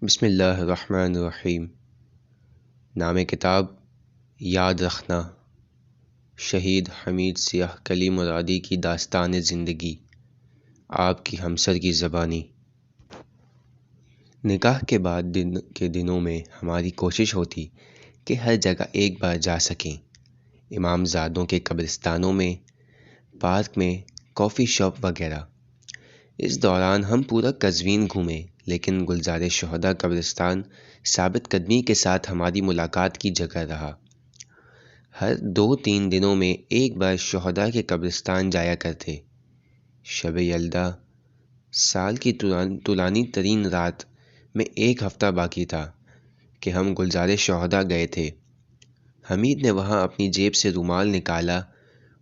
بسم اللہ الرحمن الرحیم۔ نام کتاب یاد رکھنا، شہید حمید سیاہ کلی مرادی کی داستان زندگی، آپ کی ہمسر کی زبانی۔ نکاح کے بعد کے دنوں میں ہماری کوشش ہوتی کہ ہر جگہ ایک بار جا سکیں، امام زادوں کے قبرستانوں میں، پارک میں، کافی شاپ وغیرہ۔ اس دوران ہم پورا قزوین گھومے، لیکن گلزار شہداء قبرستان ثابت قدمی کے ساتھ ہماری ملاقات کی جگہ رہا۔ ہر 2-3 دنوں میں ایک بار شہداء کے قبرستان جایا کرتے۔ شب یلدا، سال کی طولانی ترین رات میں 1 ہفتہ باقی تھا کہ ہم گلزار شہداء گئے تھے۔ حمید نے وہاں اپنی جیب سے رومال نکالا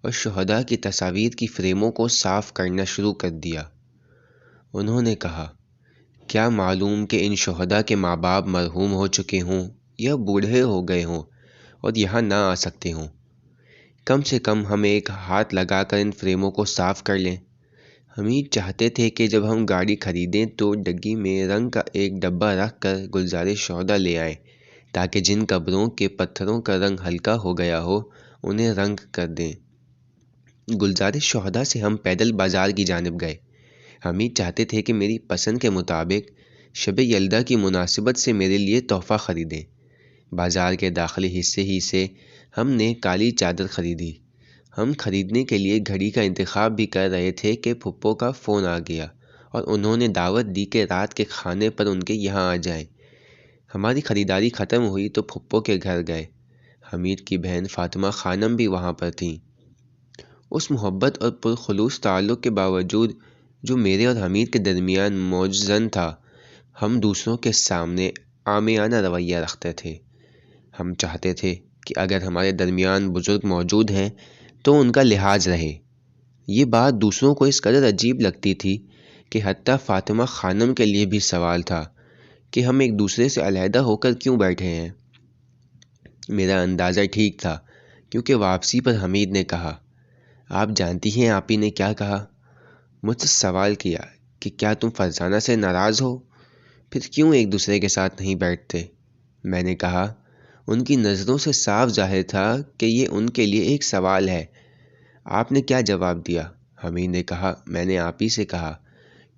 اور شہداء کی تصاویر کی فریموں کو صاف کرنا شروع کر دیا۔ انہوں نے کہا، کیا معلوم کہ ان شہداء کے ماں باپ مرحوم ہو چکے ہوں یا بوڑھے ہو گئے ہوں اور یہاں نہ آ سکتے ہوں۔ کم سے کم ہم ایک ہاتھ لگا کر ان فریموں کو صاف کر لیں۔ حمید چاہتے تھے کہ جب ہم گاڑی خریدیں تو ڈگی میں رنگ کا ایک ڈبہ رکھ کر گلزار شہداء لے آئیں، تاکہ جن قبروں کے پتھروں کا رنگ ہلکا ہو گیا ہو انہیں رنگ کر دیں۔ گلزار شہداء سے ہم پیدل بازار کی جانب گئے۔ حمید چاہتے تھے کہ میری پسند کے مطابق شب یلدا کی مناسبت سے میرے لیے تحفہ خریدیں۔ بازار کے داخلی حصے ہی سے ہم نے کالی چادر خریدی۔ ہم خریدنے کے لیے گھڑی کا انتخاب بھی کر رہے تھے کہ پھپھو کا فون آ گیا اور انہوں نے دعوت دی کہ رات کے کھانے پر ان کے یہاں آ جائیں۔ ہماری خریداری ختم ہوئی تو پھپھو کے گھر گئے۔ حمید کی بہن فاطمہ خانم بھی وہاں پر تھیں۔ اس محبت اور پرخلوص تعلق کے باوجود جو میرے اور حمید کے درمیان موجزن تھا، ہم دوسروں کے سامنے عامیانہ رویہ رکھتے تھے۔ ہم چاہتے تھے کہ اگر ہمارے درمیان بزرگ موجود ہیں تو ان کا لحاظ رہے۔ یہ بات دوسروں کو اس قدر عجیب لگتی تھی کہ حتیٰ فاطمہ خانم کے لیے بھی سوال تھا کہ ہم ایک دوسرے سے علیحدہ ہو کر کیوں بیٹھے ہیں۔ میرا اندازہ ٹھیک تھا، کیونکہ واپسی پر حمید نے کہا، آپ جانتی ہیں آپی نے کیا کہا؟ مجھ سے سوال کیا کہ کیا تم فرزانہ سے ناراض ہو؟ پھر کیوں ایک دوسرے کے ساتھ نہیں بیٹھتے؟ میں نے کہا، ان کی نظروں سے صاف ظاہر تھا کہ یہ ان کے لیے ایک سوال ہے۔ آپ نے کیا جواب دیا؟ حمید نے کہا، میں نے آپی سے کہا،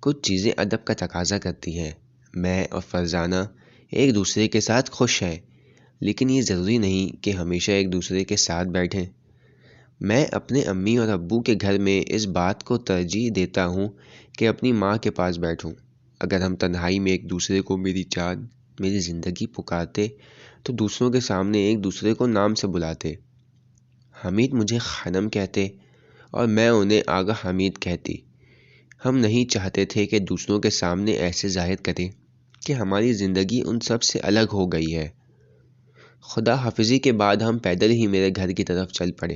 کچھ چیزیں ادب کا تقاضا کرتی ہیں۔ میں اور فرزانہ ایک دوسرے کے ساتھ خوش ہیں، لیکن یہ ضروری نہیں کہ ہمیشہ ایک دوسرے کے ساتھ بیٹھیں۔ میں اپنے امی اور ابو کے گھر میں اس بات کو ترجیح دیتا ہوں کہ اپنی ماں کے پاس بیٹھوں۔ اگر ہم تنہائی میں ایک دوسرے کو میری جان، میری زندگی پکارتے تو دوسروں کے سامنے ایک دوسرے کو نام سے بلاتے۔ حمید مجھے خانم کہتے اور میں انہیں آغا حمید کہتی۔ ہم نہیں چاہتے تھے کہ دوسروں کے سامنے ایسے ظاہر کریں کہ ہماری زندگی ان سب سے الگ ہو گئی ہے۔ خدا حافظی کے بعد ہم پیدل ہی میرے گھر کی طرف چل پڑے۔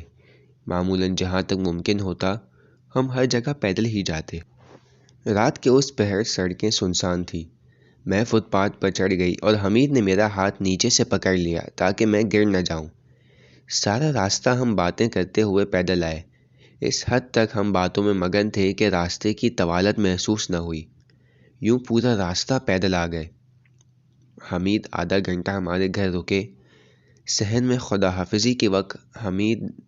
معمولاً جہاں تک ممکن ہوتا ہم ہر جگہ پیدل ہی جاتے۔ رات کے اس پہر سڑکیں سنسان تھیں۔ میں فٹ پاتھ پر چڑھ گئی اور حمید نے میرا ہاتھ نیچے سے پکڑ لیا تاکہ میں گر نہ جاؤں۔ سارا راستہ ہم باتیں کرتے ہوئے پیدل آئے۔ اس حد تک ہم باتوں میں مگن تھے کہ راستے کی طوالت محسوس نہ ہوئی۔ یوں پورا راستہ پیدل آ گئے۔ حمید آدھا گھنٹہ ہمارے گھر رکے۔ صحن میں خدا حافظی کے وقت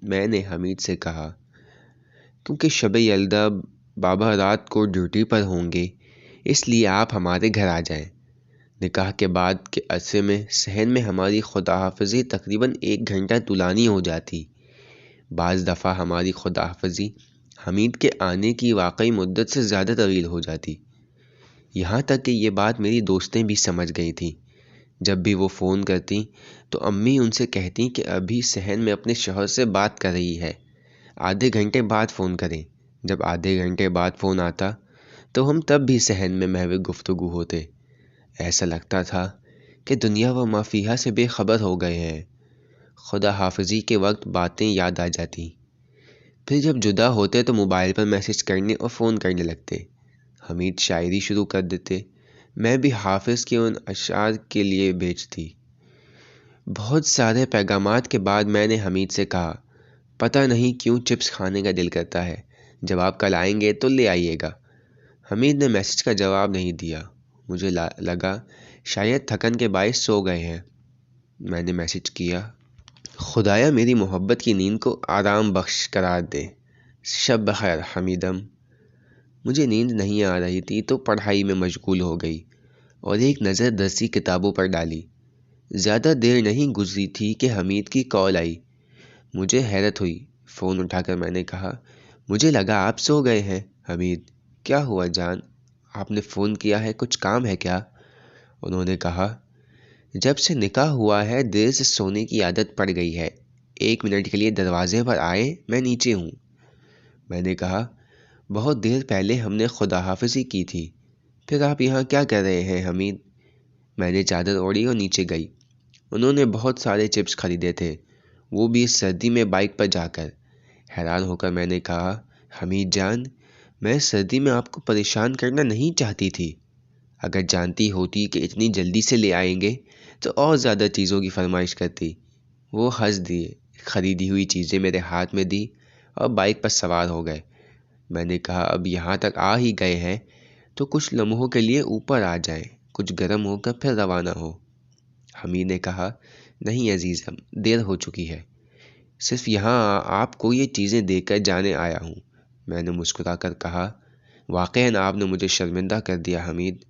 میں نے حمید سے کہا، کیونکہ شب یلدا بابا رات کو ڈیوٹی پر ہوں گے، اس لیے آپ ہمارے گھر آ جائیں۔ نکاح کے بعد کے عرصے میں صحن میں ہماری خدا حافظی تقریباً 1 گھنٹہ طولانی ہو جاتی۔ بعض دفعہ ہماری خدا حافظی حمید کے آنے کی واقعی مدت سے زیادہ طویل ہو جاتی۔ یہاں تک کہ یہ بات میری دوستیں بھی سمجھ گئی تھیں۔ جب بھی وہ فون کرتیں تو امی ان سے کہتیں کہ ابھی صحن میں اپنے شوہر سے بات کر رہی ہے، آدھے گھنٹے بعد فون کریں۔ جب آدھے گھنٹے بعد فون آتا تو ہم تب بھی صحن میں محو گفتگو ہوتے۔ ایسا لگتا تھا کہ دنیا و ما فیہا سے بے خبر ہو گئے ہیں۔ خدا حافظی کے وقت باتیں یاد آ جاتی۔ پھر جب جدا ہوتے تو موبائل پر میسج کرنے اور فون کرنے لگتے۔ حمید شاعری شروع کر دیتے، میں بھی حافظ کے ان اشعار کے لیے بھیجتی۔ بہت سارے پیغامات کے بعد میں نے حمید سے کہا، پتہ نہیں کیوں چپس کھانے کا دل کرتا ہے، جب آپ کل آئیں گے تو لے آئیے گا۔ حمید نے میسج کا جواب نہیں دیا۔ مجھے لگا شاید تھکن کے باعث سو گئے ہیں۔ میں نے میسج کیا، خدایا میری محبت کی نیند کو آرام بخش قرار دے، شب بخیر حمیدم۔ مجھے نیند نہیں آ رہی تھی تو پڑھائی میں مشغول ہو گئی اور ایک نظر درسی کتابوں پر ڈالی۔ زیادہ دیر نہیں گزری تھی کہ حمید کی کال آئی۔ مجھے حیرت ہوئی۔ فون اٹھا کر میں نے کہا، مجھے لگا آپ سو گئے ہیں۔ حمید، کیا ہوا جان؟ آپ نے فون کیا ہے، کچھ کام ہے کیا؟ انہوں نے کہا، جب سے نکاح ہوا ہے دیر سے سونے کی عادت پڑ گئی ہے۔ 1 منٹ کے لیے دروازے پر آئے، میں نیچے ہوں۔ میں نے کہا، بہت دیر پہلے ہم نے خدا حافظی کی تھی، پھر آپ یہاں کیا کر رہے ہیں حمید؟ میں نے چادر اوڑھی اور نیچے گئی۔ انہوں نے بہت سارے چپس خریدے تھے، وہ بھی اس سردی میں بائک پر جا کر۔ حیران ہو کر میں نے کہا، حمید جان، میں سردی میں آپ کو پریشان کرنا نہیں چاہتی تھی۔ اگر جانتی ہوتی کہ اتنی جلدی سے لے آئیں گے تو اور زیادہ چیزوں کی فرمائش کرتی۔ وہ ہنس دیے، خریدی ہوئی چیزیں میرے ہاتھ میں دی اور بائک پر سوار ہو گئے۔ میں نے کہا، اب یہاں تک آ ہی گئے ہیں تو کچھ لمحوں کے لیے اوپر آ جائیں، کچھ گرم ہو کر پھر روانہ ہو۔ حمید نے کہا، نہیں عزیزم، دیر ہو چکی ہے، صرف یہاں آپ کو یہ چیزیں دے کر جانے آیا ہوں۔ میں نے مسکرا کر کہا، واقعاً آپ نے مجھے شرمندہ کر دیا حمید،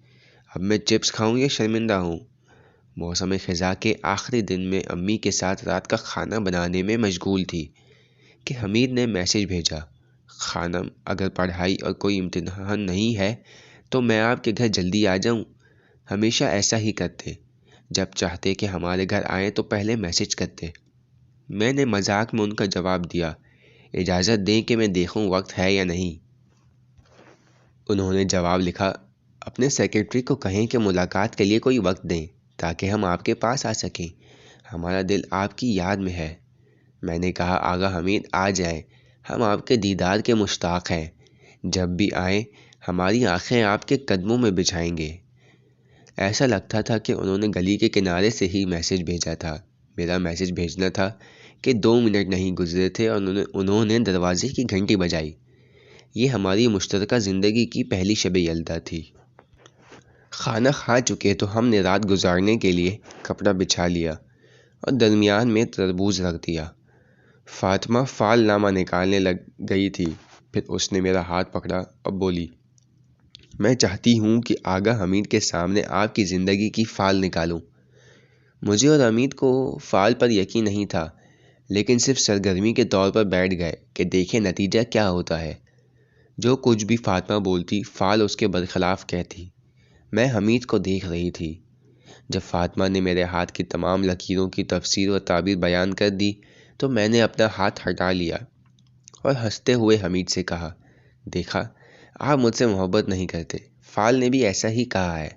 اب میں چپس کھاؤں یا شرمندہ ہوں؟ موسم خزاں کے آخری دن میں امی کے ساتھ رات کا کھانا بنانے میں مشغول تھی کہ حمید نے میسج بھیجا، خانم، اگر پڑھائی اور کوئی امتحان نہیں ہے تو میں آپ کے گھر جلدی آ جاؤں؟ ہمیشہ ایسا ہی کرتے، جب چاہتے کہ ہمارے گھر آئیں تو پہلے میسج کرتے۔ میں نے مذاق میں ان کا جواب دیا، اجازت دیں کہ میں دیکھوں وقت ہے یا نہیں۔ انہوں نے جواب لکھا، اپنے سیکرٹری کو کہیں کہ ملاقات کے لیے کوئی وقت دیں تاکہ ہم آپ کے پاس آ سکیں، ہمارا دل آپ کی یاد میں ہے۔ میں نے کہا، آغا حمید آ جائیں، ہم آپ کے دیدار کے مشتاق ہیں، جب بھی آئیں ہماری آنکھیں آپ کے قدموں میں بچھائیں گے۔ ایسا لگتا تھا کہ انہوں نے گلی کے کنارے سے ہی میسج بھیجا تھا۔ میرا میسج بھیجنا تھا کہ 2 منٹ نہیں گزرے تھے اور انہوں نے دروازے کی گھنٹی بجائی۔ یہ ہماری مشترکہ زندگی کی پہلی شب یلدا تھی۔ کھانا کھا چکے تو ہم نے رات گزارنے کے لیے کپڑا بچھا لیا اور درمیان میں تربوز رکھ دیا۔ فاطمہ فال نامہ نکالنے لگ گئی تھی، پھر اس نے میرا ہاتھ پکڑا اور بولی، میں چاہتی ہوں کہ آغا حمید کے سامنے آپ کی زندگی کی فال نکالوں۔ مجھے اور حمید کو فال پر یقین نہیں تھا، لیکن صرف سرگرمی کے طور پر بیٹھ گئے کہ دیکھیں نتیجہ کیا ہوتا ہے۔ جو کچھ بھی فاطمہ بولتی، فال اس کے برخلاف کہتی۔ میں حمید کو دیکھ رہی تھی۔ جب فاطمہ نے میرے ہاتھ کی تمام لکیروں کی تفسیر و تعبیر بیان کر دی تو میں نے اپنا ہاتھ ہٹا لیا اور ہنستے ہوئے حمید سے کہا، دیکھا، آپ مجھ سے محبت نہیں کرتے، فال نے بھی ایسا ہی کہا ہے۔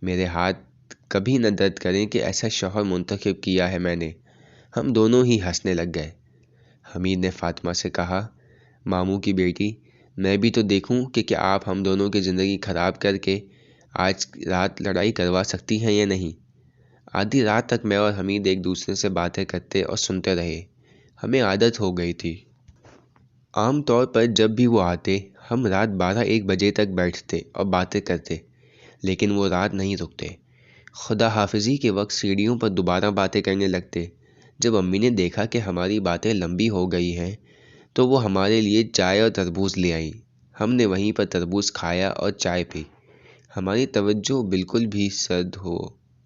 میرے ہاتھ کبھی نہ درد کریں کہ ایسا شوہر منتخب کیا ہے میں نے۔ ہم دونوں ہی ہنسنے لگ گئے۔ حمید نے فاطمہ سے کہا، ماموں کی بیٹی، میں بھی تو دیکھوں کہ کیا آپ ہم دونوں کی زندگی خراب کر کے آج رات لڑائی کروا سکتی ہیں یا نہیں۔ آدھی رات تک میں اور حمید ایک دوسرے سے باتیں کرتے اور سنتے رہے۔ ہمیں عادت ہو گئی تھی۔ عام طور پر جب بھی وہ آتے ہم رات 12-1 بجے تک بیٹھتے اور باتیں کرتے، لیکن وہ رات نہیں رکتے۔ خدا حافظی کے وقت سیڑھیوں پر دوبارہ باتیں کرنے لگتے۔ جب امی نے دیکھا کہ ہماری باتیں لمبی ہو گئی ہیں تو وہ ہمارے لیے چائے اور تربوز لے آئیں۔ ہم نے وہیں پر تربوز کھایا اور چائے پی۔ ہماری توجہ بالکل بھی سرد ہو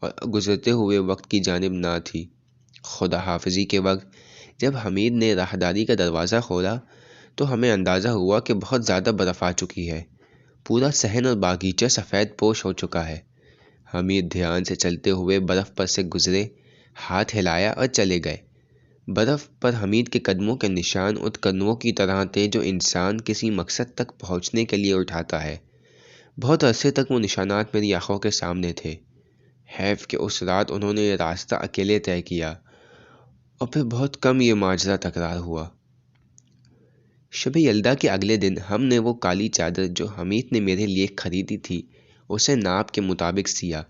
اور گزرتے ہوئے وقت کی جانب نہ تھی۔ خدا حافظی کے وقت جب حمید نے راہداری کا دروازہ کھولا تو ہمیں اندازہ ہوا کہ بہت زیادہ برف آ چکی ہے۔ پورا صحن اور باغیچہ سفید پوش ہو چکا ہے۔ حمید دھیان سے چلتے ہوئے برف پر سے گزرے، ہاتھ ہلایا اور چلے گئے۔ برف پر حمید کے قدموں کے نشان ان قدموں کی طرح تھے جو انسان کسی مقصد تک پہنچنے کے لیے اٹھاتا ہے۔ بہت عرصے تک وہ نشانات میری آنکھوں کے سامنے تھے۔ حیف کہ اس رات انہوں نے یہ راستہ اکیلے طے کیا اور پھر بہت کم یہ ماجرا تکرار ہوا۔ شب یلدا کے اگلے دن ہم نے وہ کالی چادر جو حمید نے میرے لیے خریدی تھی اسے ناپ کے مطابق سیا۔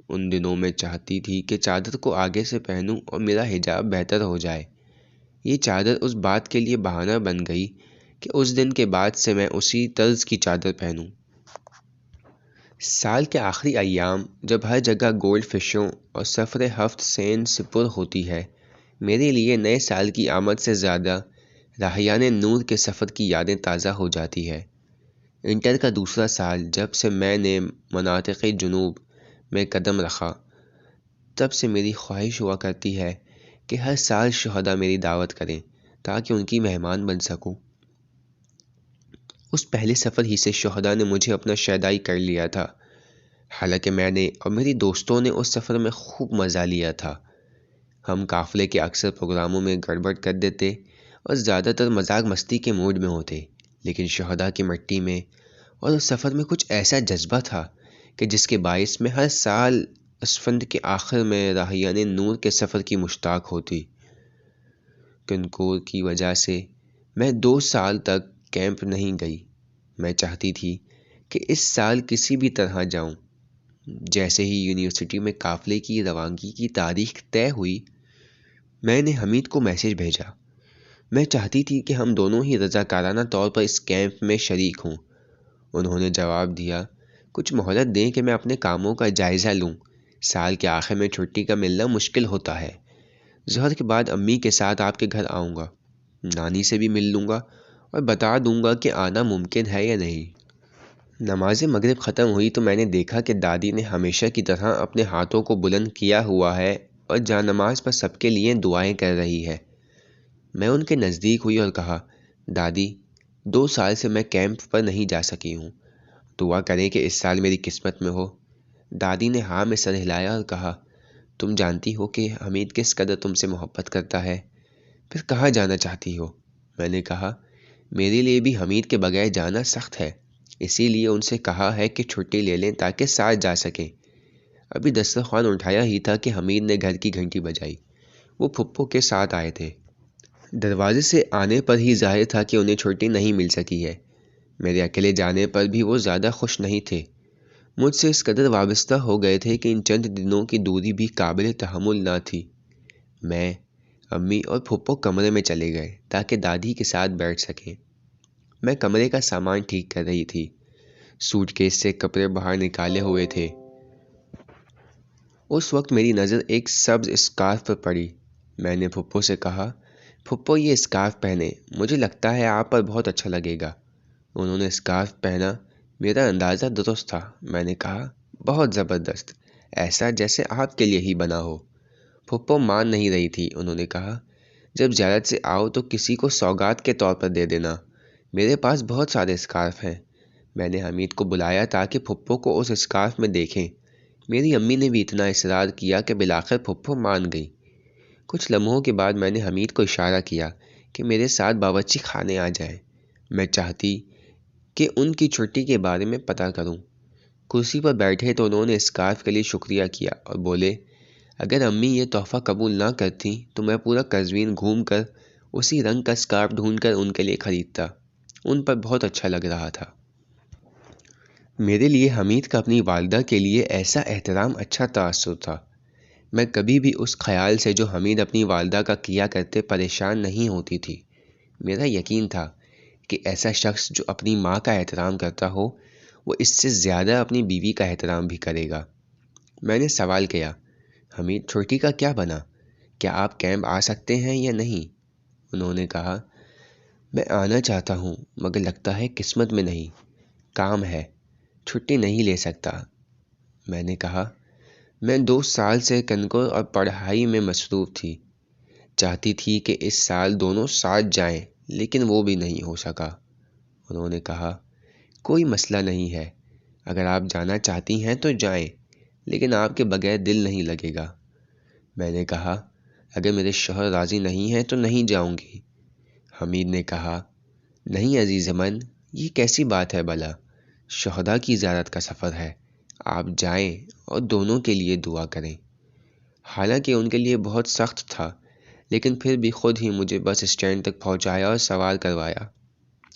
ان دنوں میں چاہتی تھی کہ چادر کو آگے سے پہنوں اور میرا حجاب بہتر ہو جائے۔ یہ چادر اس بات کے لیے بہانہ بن گئی کہ اس دن کے بعد سے میں اسی طرز کی چادر پہنوں۔ سال کے آخری ایام جب ہر جگہ گولڈ فشوں اور سفر ہفت سین سپر ہوتی ہے، میرے لیے نئے سال کی آمد سے زیادہ راہیان نور کے سفر کی یادیں تازہ ہو جاتی ہے۔ انٹر کا دوسرا سال جب سے میں نے مناطق جنوب میں قدم رکھا، تب سے میری خواہش ہوا کرتی ہے کہ ہر سال شہداء میری دعوت کریں تاکہ ان کی مہمان بن سکوں۔ اس پہلے سفر ہی سے شہداء نے مجھے اپنا شیدائی کر لیا تھا، حالانکہ میں نے اور میری دوستوں نے اس سفر میں خوب مزہ لیا تھا۔ ہم قافلے کے اکثر پروگراموں میں گڑبڑ کر دیتے اور زیادہ تر مذاق مستی کے موڈ میں ہوتے، لیکن شہداء کی مٹی میں اور اس سفر میں کچھ ایسا جذبہ تھا کہ جس کے باعث میں ہر سال اسفند کے آخر میں راہیان نور کے سفر کی مشتاق ہوتی۔ کنکور کی وجہ سے میں 2 سال تک کیمپ نہیں گئی۔ میں چاہتی تھی کہ اس سال کسی بھی طرح جاؤں۔ جیسے ہی یونیورسٹی میں قافلے کی روانگی کی تاریخ طے ہوئی، میں نے حمید کو میسج بھیجا۔ میں چاہتی تھی کہ ہم دونوں ہی رضاکارانہ طور پر اس کیمپ میں شریک ہوں۔ انہوں نے جواب دیا، کچھ مہلت دیں کہ میں اپنے کاموں کا جائزہ لوں۔ سال کے آخر میں چھٹی کا ملنا مشکل ہوتا ہے۔ ظہر کے بعد امی کے ساتھ آپ کے گھر آؤں گا، نانی سے بھی مل لوں گا اور بتا دوں گا کہ آنا ممکن ہے یا نہیں۔ نماز مغرب ختم ہوئی تو میں نے دیکھا کہ دادی نے ہمیشہ کی طرح اپنے ہاتھوں کو بلند کیا ہوا ہے اور جان نماز پر سب کے لیے دعائیں کر رہی ہے۔ میں ان کے نزدیک ہوئی اور کہا، دادی 2 سال سے میں کیمپ پر نہیں جا سکی ہوں، دعا کریں کہ اس سال میری قسمت میں ہو۔ دادی نے ہاں میں سر ہلایا اور کہا، تم جانتی ہو کہ حمید کس قدر تم سے محبت کرتا ہے، پھر کہاں جانا چاہتی ہو؟ میں نے کہا، میرے لیے بھی حمید کے بغیر جانا سخت ہے، اسی لیے ان سے کہا ہے کہ چھٹی لے لیں تاکہ ساتھ جا سکیں۔ ابھی دسترخوان اٹھایا ہی تھا کہ حمید نے گھر کی گھنٹی بجائی۔ وہ پھپھو کے ساتھ آئے تھے۔ دروازے سے آنے پر ہی ظاہر تھا کہ انہیں چھٹی نہیں مل سکی ہے۔ میرے اکیلے جانے پر بھی وہ زیادہ خوش نہیں تھے۔ مجھ سے اس قدر وابستہ ہو گئے تھے کہ ان چند دنوں کی دوری بھی قابل تحمل نہ تھی۔ میں، امی اور پھپھو کمرے میں چلے گئے تاکہ دادی کے ساتھ بیٹھ سکیں۔ میں کمرے کا سامان ٹھیک کر رہی تھی۔ سوٹ کیس سے کپڑے باہر نکالے ہوئے تھے۔ اس وقت میری نظر ایک سبز اسکارف پر پڑی۔ میں نے پھپھو سے کہا، پھپھو یہ اسکارف پہنے، مجھے لگتا ہے آپ پر بہت اچھا لگے گا۔ انہوں نے اسکارف پہنا۔ میرا اندازہ درست تھا۔ میں نے کہا، بہت زبردست، ایسا جیسے آپ کے لیے ہی بنا ہو۔ پھپھو مان نہیں رہی تھی۔ انہوں نے کہا، جب زیارت سے آؤ تو کسی کو سوغات کے طور پر دے دینا، میرے پاس بہت سارے اسکارف ہیں۔ میں نے حمید کو بلایا تاکہ پھپھو کو اس اسکارف میں دیکھیں۔ میری امی نے بھی اتنا اصرار کیا کہ بالآخر پھپھو مان گئی۔ کچھ لمحوں کے بعد میں نے حمید کو اشارہ کیا کہ میرے ساتھ باورچی خانے آ جائے۔ میں چاہتی کہ ان کی چھٹی کے بارے میں پتہ کروں۔ کرسی پر بیٹھے تو انہوں نے اسکارف کے لیے شکریہ کیا اور بولے، اگر امی یہ تحفہ قبول نہ کرتی تو میں پورا قزوین گھوم کر اسی رنگ کا اسکارف ڈھونڈ کر ان کے لیے خریدتا۔ ان پر بہت اچھا لگ رہا تھا۔ میرے لیے حمید کا اپنی والدہ کے لیے ایسا احترام اچھا تاثر تھا۔ میں کبھی بھی اس خیال سے جو حمید اپنی والدہ کا کیا کرتے پریشان نہیں ہوتی تھی۔ میرا یقین تھا کہ ایسا شخص جو اپنی ماں کا احترام کرتا ہو، وہ اس سے زیادہ اپنی بیوی کا احترام بھی کرے گا۔ میں نے سوال کیا، حمید چھٹی کا کیا بنا؟ کیا آپ کیمپ آ سکتے ہیں یا نہیں؟ انہوں نے کہا، میں آنا چاہتا ہوں مگر لگتا ہے قسمت میں نہیں، کام ہے، چھٹی نہیں لے سکتا۔ میں نے کہا، میں 2 سال سے کنکور اور پڑھائی میں مصروف تھی، چاہتی تھی کہ اس سال دونوں ساتھ جائیں لیکن وہ بھی نہیں ہو سکا۔ انہوں نے کہا، کوئی مسئلہ نہیں ہے، اگر آپ جانا چاہتی ہیں تو جائیں، لیکن آپ کے بغیر دل نہیں لگے گا۔ میں نے کہا، اگر میرے شوہر راضی نہیں ہیں تو نہیں جاؤں گی۔ حمید نے کہا، نہیں عزیز من، یہ کیسی بات ہے بھلا، شہداء کی زیارت کا سفر ہے، آپ جائیں اور دونوں کے لیے دعا کریں۔ حالانکہ ان کے لیے بہت سخت تھا، لیکن پھر بھی خود ہی مجھے بس اسٹینڈ تک پہنچایا اور سوار کروایا۔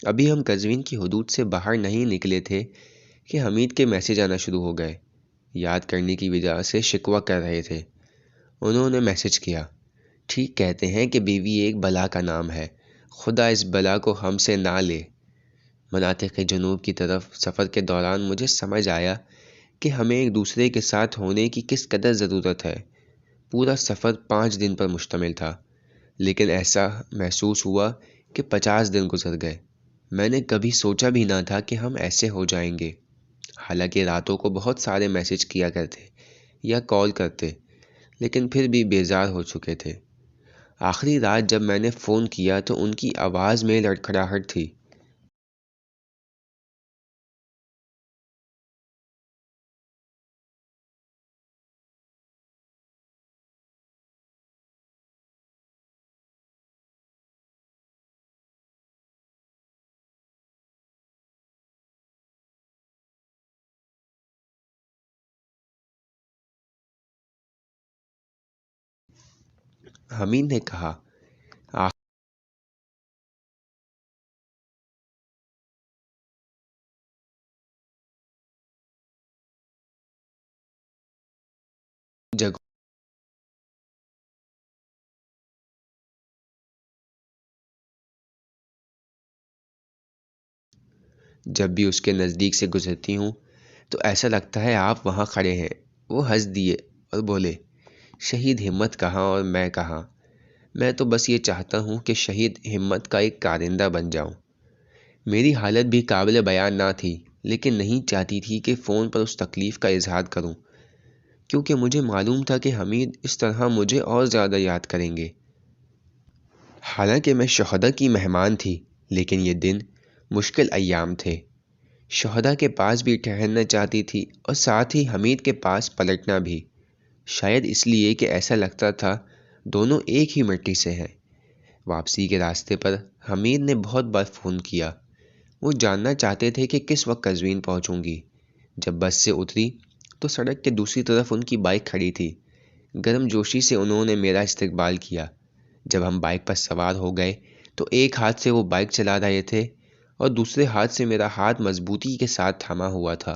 ابھی ہم قزوین کی حدود سے باہر نہیں نکلے تھے کہ حمید کے میسج آنا شروع ہو گئے۔ یاد کرنے کی وجہ سے شکوہ کر رہے تھے۔ انہوں نے میسج کیا، ٹھیک کہتے ہیں کہ بیوی ایک بلا کا نام ہے، خدا اس بلا کو ہم سے نہ لے۔ مناطق جنوب کی طرف سفر کے دوران مجھے سمجھ آیا کہ ہمیں ایک دوسرے کے ساتھ ہونے کی کس قدر ضرورت ہے۔ پورا سفر 5 دن پر مشتمل تھا، لیکن ایسا محسوس ہوا کہ 50 دن گزر گئے۔ میں نے کبھی سوچا بھی نہ تھا کہ ہم ایسے ہو جائیں گے۔ حالانکہ راتوں کو بہت سارے میسج کیا کرتے یا کال کرتے، لیکن پھر بھی بیزار ہو چکے تھے۔ آخری رات جب میں نے فون کیا تو ان کی آواز میں لڑکھڑاہٹ تھی۔ حمید نے کہا، جگہ جب بھی اس کے نزدیک سے گزرتی ہوں تو ایسا لگتا ہے آپ وہاں کھڑے ہیں۔ وہ ہنس دیے اور بولے، شہید ہمت کہاں اور میں کہاں؟ میں تو بس یہ چاہتا ہوں کہ شہید ہمت کا ایک کارندہ بن جاؤں۔ میری حالت بھی قابل بیان نہ تھی، لیکن نہیں چاہتی تھی کہ فون پر اس تکلیف کا اظہار کروں، کیونکہ مجھے معلوم تھا کہ حمید اس طرح مجھے اور زیادہ یاد کریں گے۔ حالانکہ میں شہداء کی مہمان تھی، لیکن یہ دن مشکل ایام تھے۔ شہداء کے پاس بھی ٹھہرنا چاہتی تھی اور ساتھ ہی حمید کے پاس پلٹنا بھی، شاید اس لیے کہ ایسا لگتا تھا دونوں ایک ہی مٹی سے ہیں۔ واپسی کے راستے پر حمید نے بہت بار فون کیا۔ وہ جاننا چاہتے تھے کہ کس وقت قزوین پہنچوں گی۔ جب بس سے اتری تو سڑک کے دوسری طرف ان کی بائک کھڑی تھی۔ گرم جوشی سے انہوں نے میرا استقبال کیا۔ جب ہم بائک پر سوار ہو گئے تو ایک ہاتھ سے وہ بائک چلا رہے تھے اور دوسرے ہاتھ سے میرا ہاتھ مضبوطی کے ساتھ تھاما ہوا تھا۔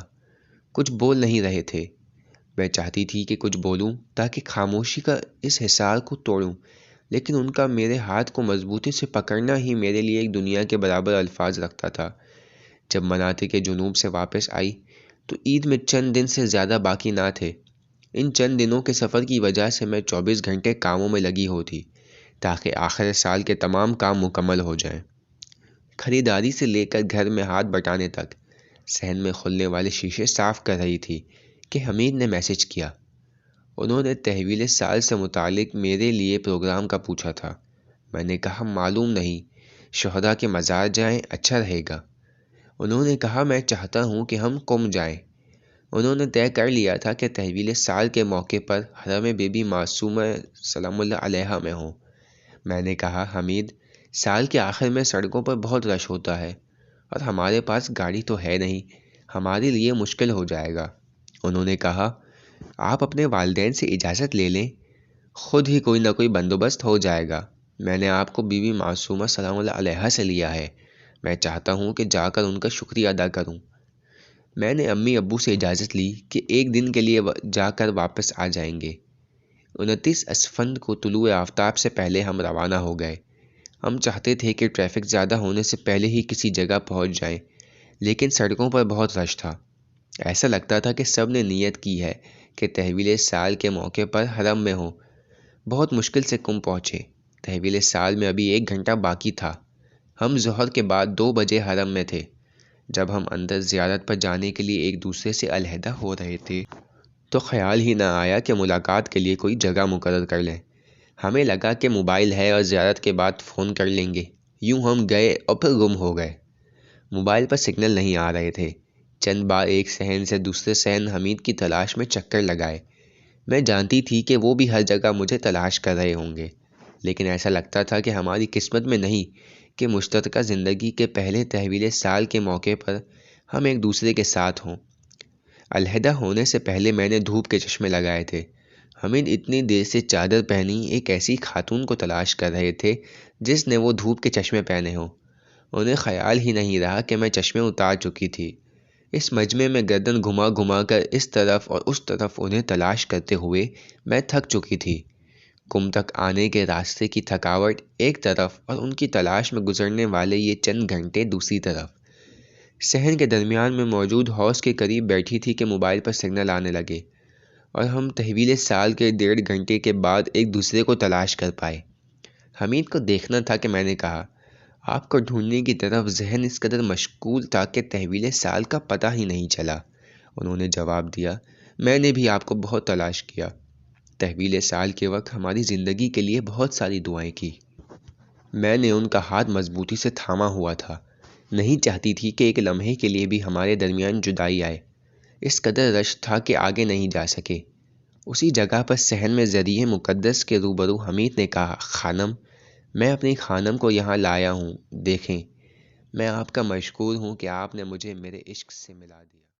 کچھ بول نہیں رہے تھے۔ میں چاہتی تھی کہ کچھ بولوں تاکہ خاموشی کا اس حصار کو توڑوں، لیکن ان کا میرے ہاتھ کو مضبوطی سے پکڑنا ہی میرے لیے ایک دنیا کے برابر الفاظ رکھتا تھا۔ جب مناتے کے جنوب سے واپس آئی تو عید میں چند دن سے زیادہ باقی نہ تھے۔ ان چند دنوں کے سفر کی وجہ سے میں 24 گھنٹے کاموں میں لگی ہوتی تاکہ آخر سال کے تمام کام مکمل ہو جائیں۔ خریداری سے لے کر گھر میں ہاتھ بٹانے تک۔ صحن میں کھلنے والے شیشے صاف کر رہی تھی کہ حمید نے میسج کیا۔ انہوں نے تحویل سال سے متعلق میرے لیے پروگرام کا پوچھا تھا۔ میں نے کہا معلوم نہیں، شہداء کے مزار جائیں اچھا رہے گا۔ انہوں نے کہا میں چاہتا ہوں کہ ہم قم جائیں۔ انہوں نے طے کر لیا تھا کہ تحویل سال کے موقع پر حرم بی بی معصومہ سلام اللہ علیہا میں ہوں۔ میں نے کہا حمید، سال کے آخر میں سڑکوں پر بہت رش ہوتا ہے اور ہمارے پاس گاڑی تو ہے نہیں، ہمارے لیے مشکل ہو جائے گا۔ انہوں نے کہا آپ اپنے والدین سے اجازت لے لیں، خود ہی کوئی نہ کوئی بندوبست ہو جائے گا۔ میں نے آپ کو بی بی معصومہ سلام اللہ علیہا سے لیا ہے، میں چاہتا ہوں کہ جا کر ان کا شکریہ ادا کروں۔ میں نے امی ابو سے اجازت لی کہ ایک دن کے لیے جا کر واپس آ جائیں گے۔ 29 اسفند کو طلوع آفتاب سے پہلے ہم روانہ ہو گئے۔ ہم چاہتے تھے کہ ٹریفک زیادہ ہونے سے پہلے ہی کسی جگہ پہنچ جائیں، لیکن سڑکوں پر بہت رش تھا۔ ایسا لگتا تھا کہ سب نے نیت کی ہے کہ تحویل سال کے موقع پر حرم میں ہوں۔ بہت مشکل سے قم پہنچے۔ تحویل سال میں ابھی 1 گھنٹہ باقی تھا۔ ہم ظہر کے بعد 2 بجے حرم میں تھے۔ جب ہم اندر زیارت پر جانے کے لیے ایک دوسرے سے علیحدہ ہو رہے تھے تو خیال ہی نہ آیا کہ ملاقات کے لیے کوئی جگہ مقرر کر لیں۔ ہمیں لگا کہ موبائل ہے اور زیارت کے بعد فون کر لیں گے۔ یوں ہم گئے اور پھر گم ہو گئے۔ موبائل پر سگنل نہیں آ رہے تھے۔ چند بار ایک صحن سے دوسرے صحن حمید کی تلاش میں چکر لگائے۔ میں جانتی تھی کہ وہ بھی ہر جگہ مجھے تلاش کر رہے ہوں گے، لیکن ایسا لگتا تھا کہ ہماری قسمت میں نہیں کہ مشترکہ زندگی کے پہلے تحویل سال کے موقع پر ہم ایک دوسرے کے ساتھ ہوں۔ علیحدہ ہونے سے پہلے میں نے دھوپ کے چشمے لگائے تھے۔ حمید اتنی دیر سے چادر پہنی ایک ایسی خاتون کو تلاش کر رہے تھے جس نے وہ دھوپ کے چشمے پہنے ہوں۔ انہیں خیال ہی نہیں رہا کہ میں چشمے اتار چکی تھی۔ اس مجمع میں گردن گھما گھما کر اس طرف اور اس طرف انہیں تلاش کرتے ہوئے میں تھک چکی تھی۔ قم تک آنے کے راستے کی تھکاوٹ ایک طرف اور ان کی تلاش میں گزرنے والے یہ چند گھنٹے دوسری طرف۔ صحن کے درمیان میں موجود حوض کے قریب بیٹھی تھی کہ موبائل پر سگنل آنے لگے اور ہم طویل سال کے 1.5 گھنٹے کے بعد ایک دوسرے کو تلاش کر پائے۔ حمید کو دیکھنا تھا کہ میں نے کہا، آپ کو ڈھونڈنے کی طرف ذہن اس قدر مشغول تھا کہ طویل سال کا پتہ ہی نہیں چلا۔ انہوں نے جواب دیا، میں نے بھی آپ کو بہت تلاش کیا۔ طویل سال کے وقت ہماری زندگی کے لیے بہت ساری دعائیں کی۔ میں نے ان کا ہاتھ مضبوطی سے تھاما ہوا تھا، نہیں چاہتی تھی کہ ایک لمحے کے لیے بھی ہمارے درمیان جدائی آئے۔ اس قدر رش تھا کہ آگے نہیں جا سکے۔ اسی جگہ پر صحن میں ذریعہ مقدس کے روبرو حمید نے کہا، خانم، میں اپنی خانم کو یہاں لایا ہوں، دیکھیں، میں آپ کا مشکور ہوں کہ آپ نے مجھے میرے عشق سے ملا دیا۔